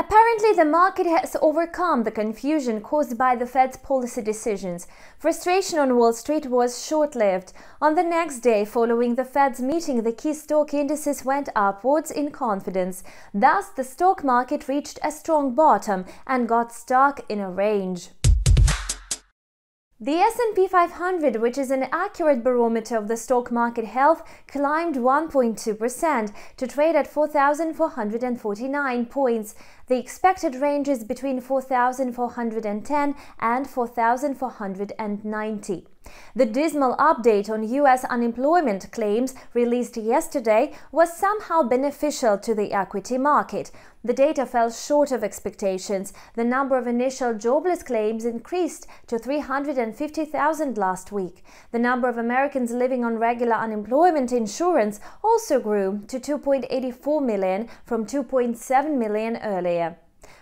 Apparently, the market has overcome the confusion caused by the Fed's policy decisions. Frustration on Wall Street was short-lived. On the next day following the Fed's meeting, the key stock indices went upwards in confidence. Thus, the stock market reached a strong bottom and got stuck in a range. The S&P500, which is an accurate barometer of the stock market health, climbed 1.2% to trade at 4,449 points. The expected range is between 4,410 and 4,490. The dismal update on U.S. unemployment claims released yesterday was somehow beneficial to the equity market. The data fell short of expectations. The number of initial jobless claims increased to 350,000 last week. The number of Americans living on regular unemployment insurance also grew to 2.84 million from 2.7 million earlier.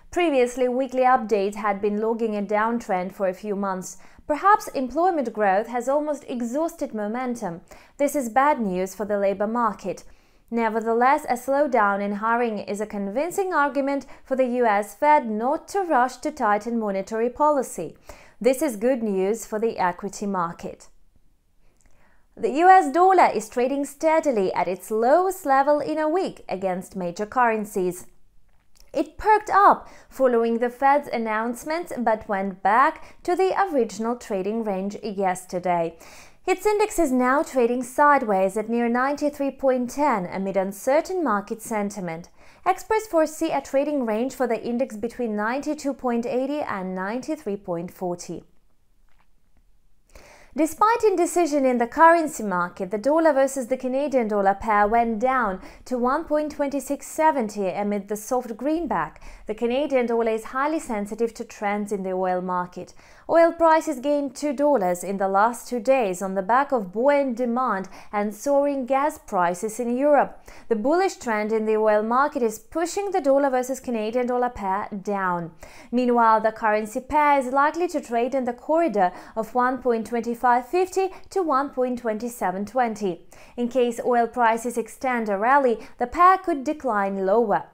Previously, weekly updates had been logging a downtrend for a few months. Perhaps employment growth has almost exhausted momentum. This is bad news for the labor market. Nevertheless, a slowdown in hiring is a convincing argument for the US Fed not to rush to tighten monetary policy. This is good news for the equity market. The US dollar is trading steadily at its lowest level in a week against major currencies. It perked up following the Fed's announcement but went back to the original trading range yesterday. Its index is now trading sideways at near 93.10 amid uncertain market sentiment. Experts foresee a trading range for the index between 92.80 and 93.40. Despite indecision in the currency market, the dollar versus the Canadian dollar pair went down to 1.2670 amid the soft greenback. The Canadian dollar is highly sensitive to trends in the oil market. Oil prices gained $2 in the last 2 days on the back of buoyant demand and soaring gas prices in Europe. The bullish trend in the oil market is pushing the dollar versus Canadian dollar pair down. Meanwhile, the currency pair is likely to trade in the corridor of 1.2550 to 1.2720. In case oil prices extend a rally, the pair could decline lower.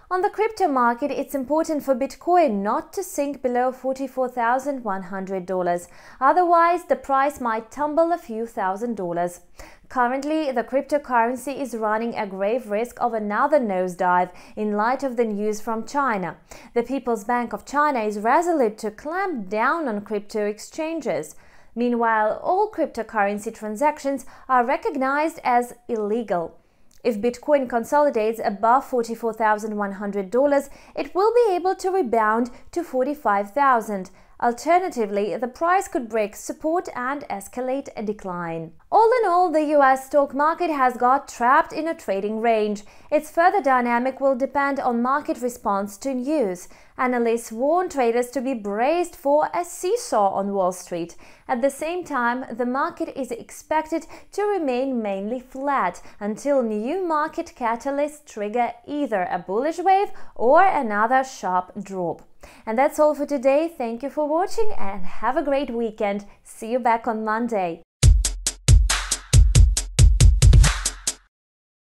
On the crypto market, it's important for Bitcoin not to sink below $44,100. Otherwise, the price might tumble a few $1,000s. Currently, the cryptocurrency is running a grave risk of another nosedive in light of the news from China. The People's Bank of China is resolute to clamp down on crypto exchanges. Meanwhile, all cryptocurrency transactions are recognized as illegal. If Bitcoin consolidates above $44,100, it will be able to rebound to $45,000. Alternatively, the price could break support and escalate a decline. All in all, the US stock market has got trapped in a trading range. Its further dynamic will depend on market response to news. Analysts warn traders to be braced for a seesaw on Wall Street. At the same time, the market is expected to remain mainly flat until new market catalysts trigger either a bullish wave or another sharp drop. And that's all for today. Thank you for watching and have a great weekend. See you back on Monday.